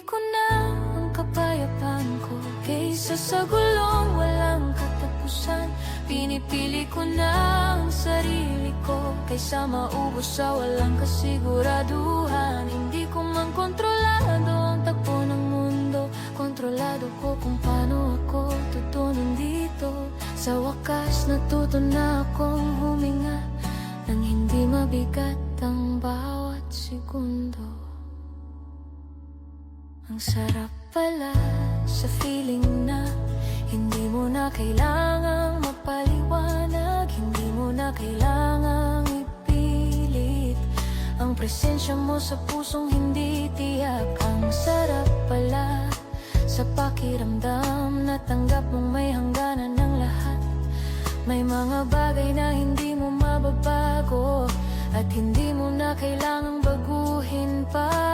ko na ang kapayapaan ko kaysa sa gulong walang katapusan. Pinipili ko na ang sarili ko kaysa maubos sa walang kasiguraduhan. Hindi ko man kontrolado ang takbo ng mundo, kontrolado ko kung paano ako tutunan dito. Sa wakas natuto na akong huminga nang hindi mabigat ang bawat segundo. Ang sarap pala sa feeling na hindi mo na kailangang mapaliwanag, hindi mo na kailangang ipilit ang presensya mo sa pusong hindi tiyak. Ang sarap pala sa pakiramdam na tanggap mong may hangganan ng lahat. May mga bagay na hindi mo mababago at hindi mo na kailangang baguhin pa.